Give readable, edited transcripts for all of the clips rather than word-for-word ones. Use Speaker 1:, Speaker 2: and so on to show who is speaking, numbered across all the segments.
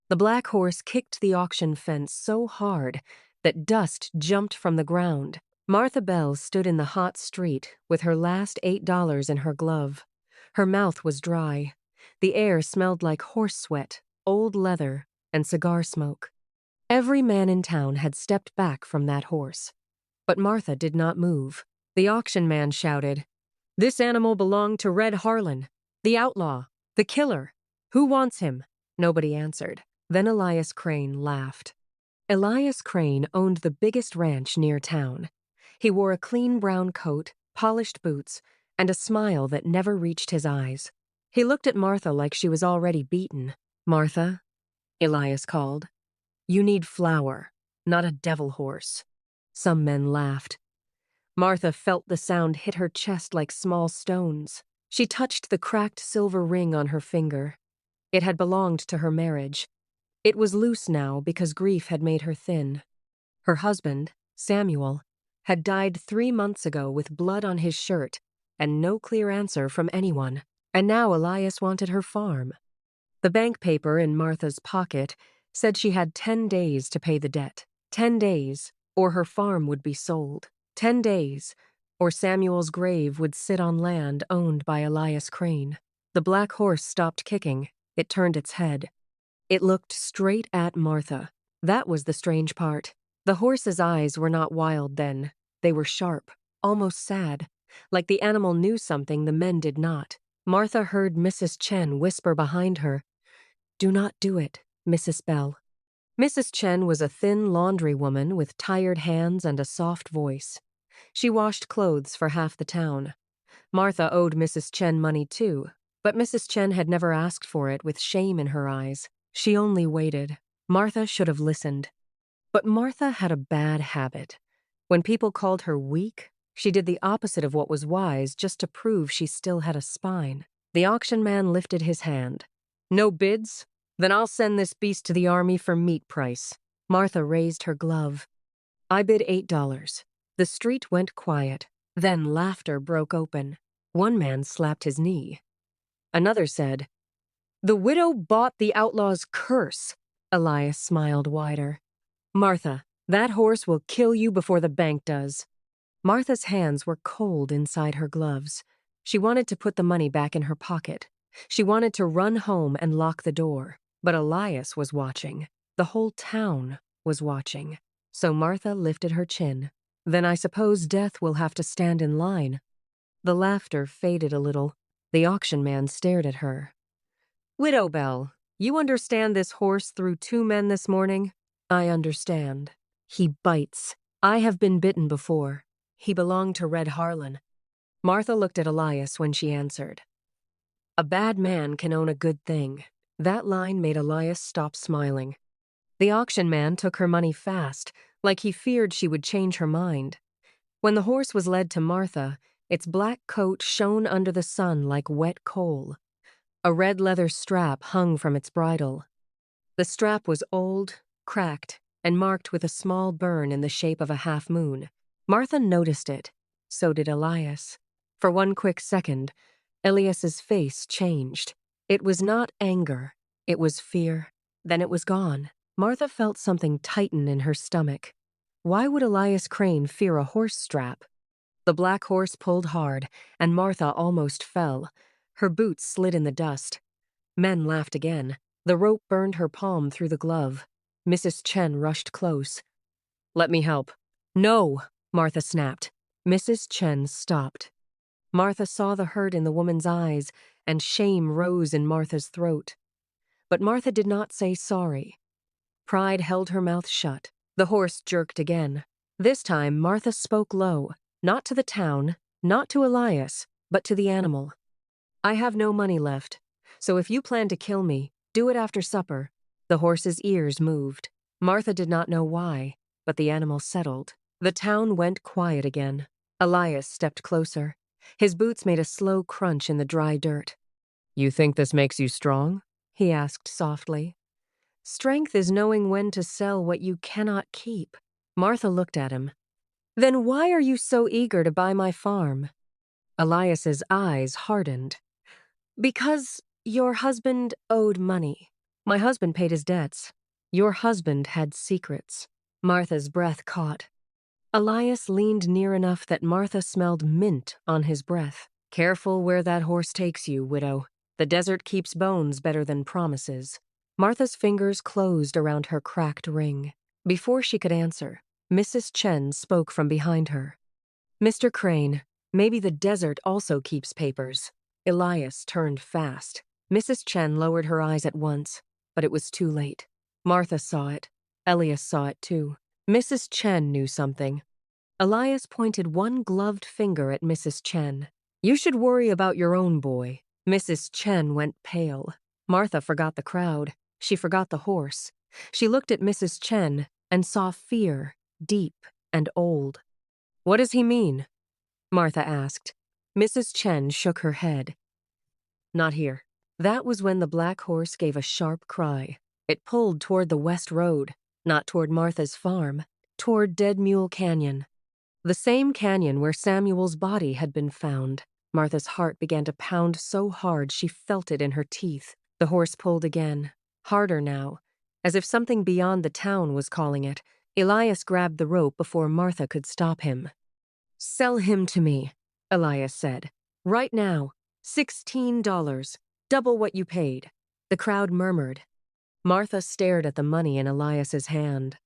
Speaker 1: The black horse kicked the auction fence so hard that dust jumped from the ground. Martha Bell stood in the hot street with her last $8 in her glove. Her mouth was dry. The air smelled like horse sweat, old leather, and cigar smoke. Every man in town had stepped back from that horse. But Martha did not move. The auction man shouted, "This animal belonged to Red Harlan, the outlaw, the killer. Who wants him?" Nobody answered. Then Elias Crane laughed. Elias Crane owned the biggest ranch near town. He wore a clean brown coat, polished boots, and a smile that never reached his eyes. He looked at Martha like she was already beaten. "Martha," Elias called, "you need flour, not a devil horse." Some men laughed. Martha felt the sound hit her chest like small stones. She touched the cracked silver ring on her finger. It had belonged to her marriage. It was loose now because grief had made her thin. Her husband, Samuel, had died 3 months ago with blood on his shirt and no clear answer from anyone. And now Elias wanted her farm. The bank paper in Martha's pocket said she had 10 days to pay the debt. 10 days, or her farm would be sold. 10 days, or Samuel's grave would sit on land owned by Elias Crane. The black horse stopped kicking. It turned its head. It looked straight at Martha. That was the strange part. The horse's eyes were not wild then. They were sharp, almost sad, like the animal knew something the men did not. Martha heard Mrs. Chen whisper behind her, "Do not do it, Mrs. Bell." Mrs. Chen was a thin laundry woman with tired hands and a soft voice. She washed clothes for half the town. Martha owed Mrs. Chen money too, but Mrs. Chen had never asked for it with shame in her eyes. She only waited. Martha should have listened. But Martha had a bad habit. When people called her weak, she did the opposite of what was wise just to prove she still had a spine. The auction man lifted his hand. "No bids? Then I'll send this beast to the army for meat price." Martha raised her glove. "I bid $8. The street went quiet. Then laughter broke open. One man slapped his knee. Another said, "The widow bought the outlaw's curse." Elias smiled wider. "Martha, that horse will kill you before the bank does." Martha's hands were cold inside her gloves. She wanted to put the money back in her pocket. She wanted to run home and lock the door. But Elias was watching. The whole town was watching. So Martha lifted her chin. "Then I suppose death will have to stand in line." The laughter faded a little. The auction man stared at her. "Widow Bell, you understand this horse threw 2 men this morning?" "I understand. He bites. I have been bitten before. He belonged to Red Harlan." Martha looked at Elias when she answered. "A bad man can own a good thing." That line made Elias stop smiling. The auction man took her money fast, like he feared she would change her mind. When the horse was led to Martha, its black coat shone under the sun like wet coal. A red leather strap hung from its bridle. The strap was old, cracked, and marked with a small burn in the shape of a half moon. Martha noticed it. So did Elias. For one quick second, Elias's face changed. It was not anger. It was fear. Then it was gone. Martha felt something tighten in her stomach. Why would Elias Crane fear a horse strap? The black horse pulled hard, and Martha almost fell. Her boots slid in the dust. Men laughed again. The rope burned her palm through the glove. Mrs. Chen rushed close. "Let me help." "No," Martha snapped. Mrs. Chen stopped. Martha saw the hurt in the woman's eyes, and shame rose in Martha's throat. But Martha did not say sorry. Pride held her mouth shut. The horse jerked again. This time, Martha spoke low, not to the town, not to Elias, but to the animal. "I have no money left, so if you plan to kill me, do it after supper." The horse's ears moved. Martha did not know why, but the animal settled. The town went quiet again. Elias stepped closer. His boots made a slow crunch in the dry dirt. "You think this makes you strong?" he asked softly. "Strength is knowing when to sell what you cannot keep." Martha looked at him. "Then why are you so eager to buy my farm?" Elias's eyes hardened. "Because your husband owed money. My husband paid his debts. Your husband had secrets. Martha's breath caught. Elias leaned near enough that Martha smelled mint on his breath. Careful where that horse takes you, widow. The desert keeps bones better than promises. Martha's fingers closed around her cracked ring. Before she could answer, Mrs. Chen spoke from behind her. Mr. Crane, maybe the desert also keeps papers. Elias turned fast. Mrs. Chen lowered her eyes at once, but it was too late. Martha saw it. Elias saw it too. Mrs. Chen knew something. Elias pointed one gloved finger at Mrs. Chen. You should worry about your own boy. Mrs. Chen went pale. Martha forgot the crowd. She forgot the horse. She looked at Mrs. Chen and saw fear, deep and old. What does he mean? Martha asked. Mrs. Chen shook her head. Not here. That was when the black horse gave a sharp cry. It pulled toward the west road, not toward Martha's farm, toward Dead Mule Canyon. The same canyon where Samuel's body had been found. Martha's heart began to pound so hard she felt it in her teeth. The horse pulled again, harder now, as if something beyond the town was calling it. Elias grabbed the rope before Martha could stop him. Sell him to me, Elias said. Right now. $16. Double what you paid. The crowd murmured. Martha stared at the money in Elias's hand.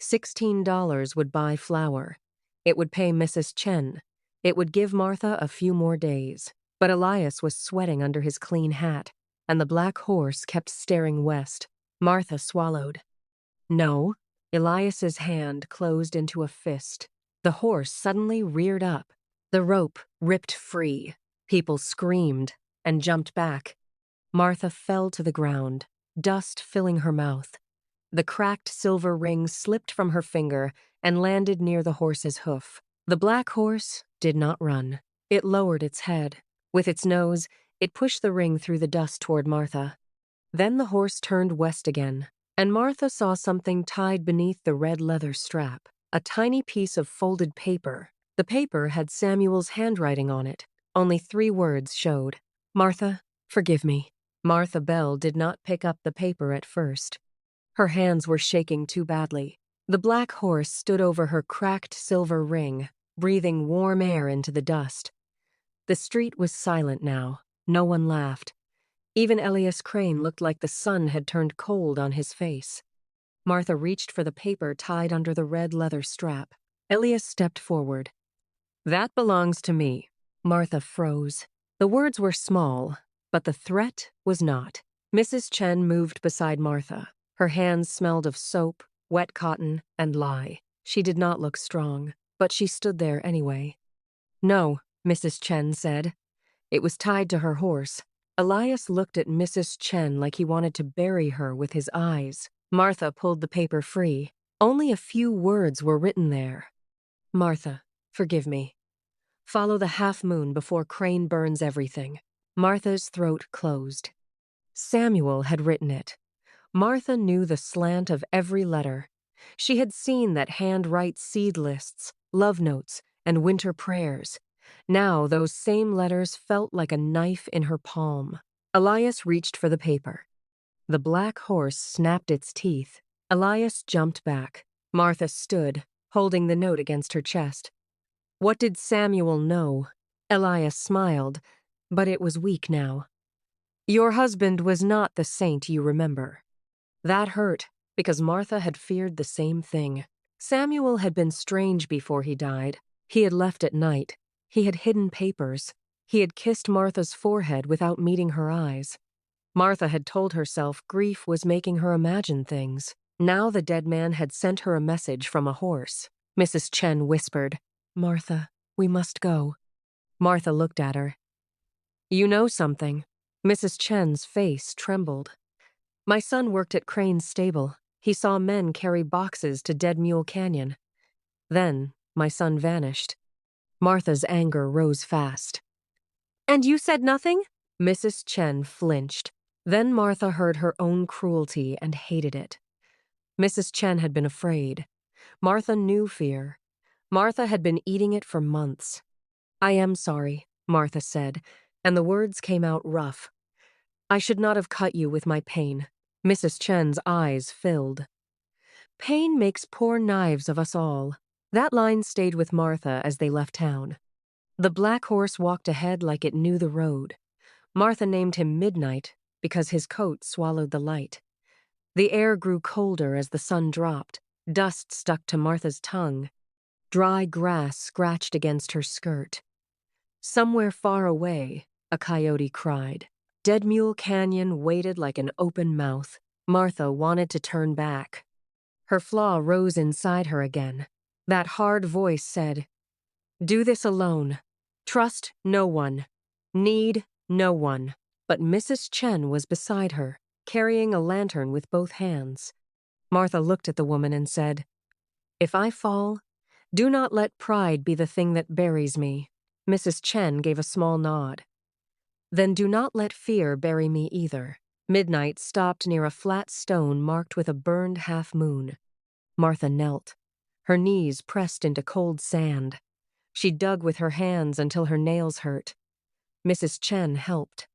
Speaker 1: $16 would buy flour. It would pay Mrs. Chen. It would give Martha a few more days. But Elias was sweating under his clean hat, and the black horse kept staring west. Martha swallowed. No. Elias's hand closed into a fist. The horse suddenly reared up. The rope ripped free. People screamed and jumped back. Martha fell to the ground, dust filling her mouth. The cracked silver ring slipped from her finger and landed near the horse's hoof. The black horse did not run. It lowered its head. With its nose, it pushed the ring through the dust toward Martha. Then the horse turned west again, and Martha saw something tied beneath the red leather strap, a tiny piece of folded paper. The paper had Samuel's handwriting on it. Only 3 words showed. Martha, forgive me. Martha Bell did not pick up the paper at first. Her hands were shaking too badly. The black horse stood over her cracked silver ring, breathing warm air into the dust. The street was silent now. No one laughed. Even Elias Crane looked like the sun had turned cold on his face. Martha reached for the paper tied under the red leather strap. Elias stepped forward. That belongs to me. Martha froze. The words were small, but the threat was not. Mrs. Chen moved beside Martha. Her hands smelled of soap, wet cotton, and lye. She did not look strong, but she stood there anyway. No, Mrs. Chen said. It was tied to her horse. Elias looked at Mrs. Chen like he wanted to bury her with his eyes. Martha pulled the paper free. Only a few words were written there. Martha, forgive me. Follow the half moon before Crane burns everything. Martha's throat closed. Samuel had written it. Martha knew the slant of every letter. She had seen that hand-write seed lists, love notes, and winter prayers. Now those same letters felt like a knife in her palm. Elias reached for the paper. The black horse snapped its teeth. Elias jumped back. Martha stood, holding the note against her chest. What did Samuel know? Elias smiled, but it was weak now. Your husband was not the saint you remember. That hurt, because Martha had feared the same thing. Samuel had been strange before he died. He had left at night. He had hidden papers. He had kissed Martha's forehead without meeting her eyes. Martha had told herself grief was making her imagine things. Now the dead man had sent her a message from a horse. Mrs. Chen whispered, Martha, we must go. Martha looked at her. You know something. Mrs. Chen's face trembled. My son worked at Crane's stable. He saw men carry boxes to Dead Mule Canyon. Then my son vanished. Martha's anger rose fast. And you said nothing? Mrs. Chen flinched. Then Martha heard her own cruelty and hated it. Mrs. Chen had been afraid. Martha knew fear. Martha had been eating it for months. I am sorry, Martha said, and the words came out rough. I should not have cut you with my pain. Mrs. Chen's eyes filled. Pain makes poor knives of us all. That line stayed with Martha as they left town. The black horse walked ahead like it knew the road. Martha named him Midnight because his coat swallowed the light. The air grew colder as the sun dropped. Dust stuck to Martha's tongue. Dry grass scratched against her skirt. Somewhere far away, a coyote cried. Dead Mule Canyon waited like an open mouth. Martha wanted to turn back. Her flaw rose inside her again. That hard voice said, "Do this alone. Trust no one. Need no one." But Mrs. Chen was beside her, carrying a lantern with both hands. Martha looked at the woman and said, "If I fall, do not let pride be the thing that buries me." Mrs. Chen gave a small nod. "Then do not let fear bury me either." Midnight stopped near a flat stone marked with a burned half-moon. Martha knelt. Her knees pressed into cold sand. She dug with her hands until her nails hurt. Mrs. Chen helped.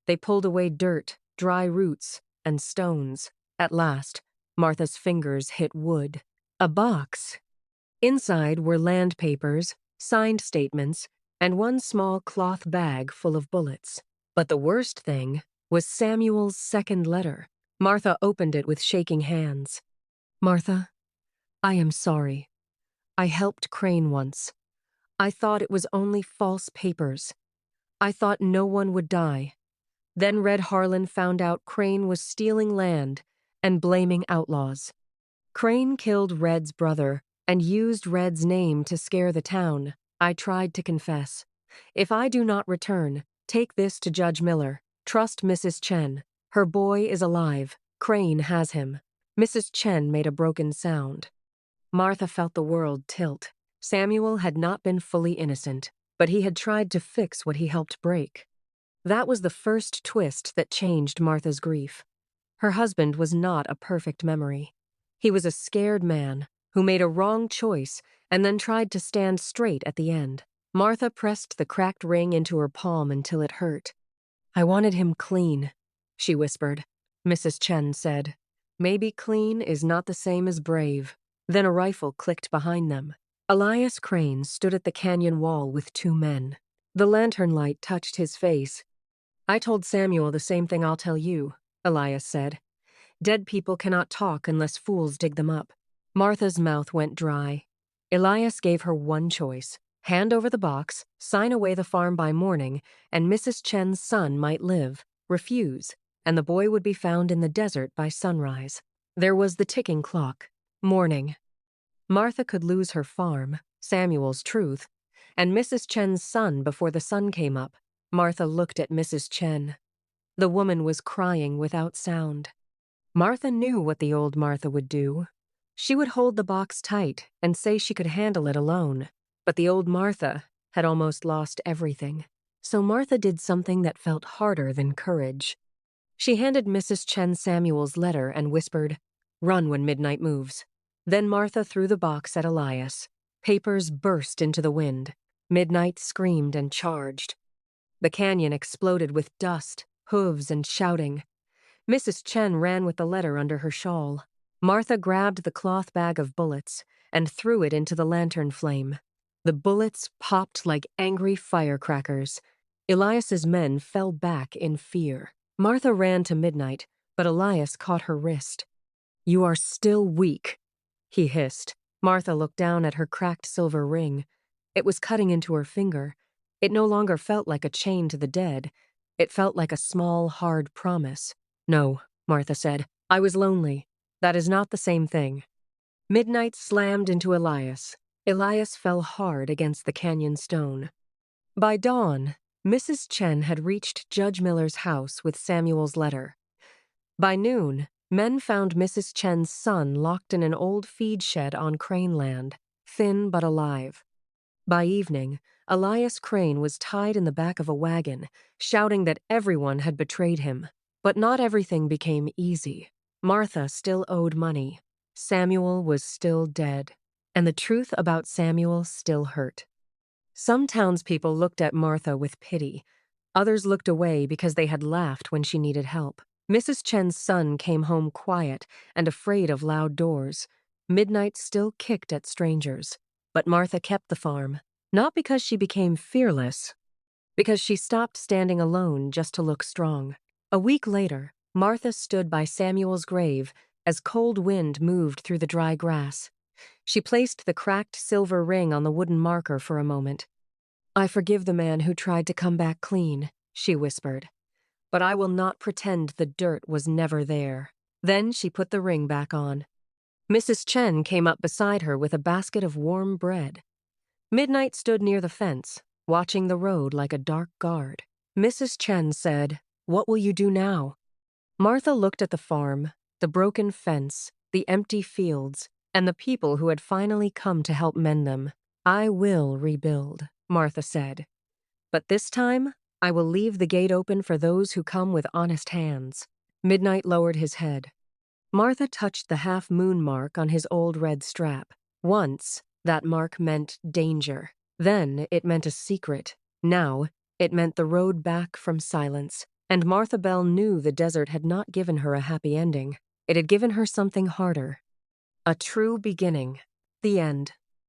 Speaker 1: They pulled away dirt, dry roots, and stones. At last, Martha's fingers hit wood. A box. Inside were land papers, signed statements, and one small cloth bag full of bullets. But the worst thing was Samuel's second letter. Martha opened it with shaking hands. "Martha, I am sorry. I helped Crane once. I thought it was only false papers. I thought no one would die. Then Red Harlan found out Crane was stealing land and blaming outlaws. Crane killed Red's brother and used Red's name to scare the town. I tried to confess. If I do not return, take this to Judge Miller. Trust Mrs. Chen. Her boy is alive. Crane has him." Mrs. Chen made a broken sound. Martha felt the world tilt. Samuel had not been fully innocent, but he had tried to fix what he helped break. That was the first twist that changed Martha's grief. Her husband was not a perfect memory. He was a scared man who made a wrong choice and then tried to stand straight at the end. Martha pressed the cracked ring into her palm until it hurt. "I wanted him clean," she whispered. Mrs. Chen said, "Maybe clean is not the same as brave." Then a rifle clicked behind them. Elias Crane stood at the canyon wall with two men. The lantern light touched his face. "I told Samuel the same thing I'll tell you," Elias said. "Dead people cannot talk unless fools dig them up." Martha's mouth went dry. Elias gave her one choice: hand over the box, sign away the farm by morning, and Mrs. Chen's son might live. Refuse, and the boy would be found in the desert by sunrise. There was the ticking clock. Morning. Martha could lose her farm, Samuel's truth, and Mrs. Chen's son before the sun came up. Martha looked at Mrs. Chen. The woman was crying without sound. Martha knew what the old Martha would do. She would hold the box tight and say she could handle it alone. But the old Martha had almost lost everything. So Martha did something that felt harder than courage. She handed Mrs. Chen Samuel's letter and whispered, "Run when midnight moves." Then Martha threw the box at Elias. Papers burst into the wind. Midnight screamed and charged. The canyon exploded with dust, hooves, and shouting. Mrs. Chen ran with the letter under her shawl. Martha grabbed the cloth bag of bullets and threw it into the lantern flame. The bullets popped like angry firecrackers. Elias's men fell back in fear. Martha ran to Midnight, but Elias caught her wrist. "You are still weak," he hissed. Martha looked down at her cracked silver ring. It was cutting into her finger. It no longer felt like a chain to the dead. It felt like a small, hard promise. "No," Martha said. "I was lonely. That is not the same thing." Midnight slammed into Elias. Elias fell hard against the canyon stone. By dawn, Mrs. Chen had reached Judge Miller's house with Samuel's letter. By noon, men found Mrs. Chen's son locked in an old feed shed on Crane land, thin but alive. By evening, Elias Crane was tied in the back of a wagon, shouting that everyone had betrayed him. But not everything became easy. Martha still owed money. Samuel was still dead. And the truth about Samuel still hurt. Some townspeople looked at Martha with pity. Others looked away because they had laughed when she needed help. Mrs. Chen's son came home quiet and afraid of loud doors. Midnight still kicked at strangers. But Martha kept the farm, not because she became fearless, because she stopped standing alone just to look strong. A week later, Martha stood by Samuel's grave as cold wind moved through the dry grass. She placed the cracked silver ring on the wooden marker for a moment. "I forgive the man who tried to come back clean," she whispered. "But I will not pretend the dirt was never there." Then she put the ring back on. Mrs. Chen came up beside her with a basket of warm bread. Midnight stood near the fence, watching the road like a dark guard. Mrs. Chen said, "What will you do now?" Martha looked at the farm, the broken fence, the empty fields, and the people who had finally come to help mend them. "I will rebuild," Martha said. "But this time, I will leave the gate open for those who come with honest hands." Midnight lowered his head. Martha touched the half-moon mark on his old red strap. Once, that mark meant danger. Then it meant a secret. Now, it meant the road back from silence. And Martha Bell knew the desert had not given her a happy ending. It had given her something harder. A true beginning. The end.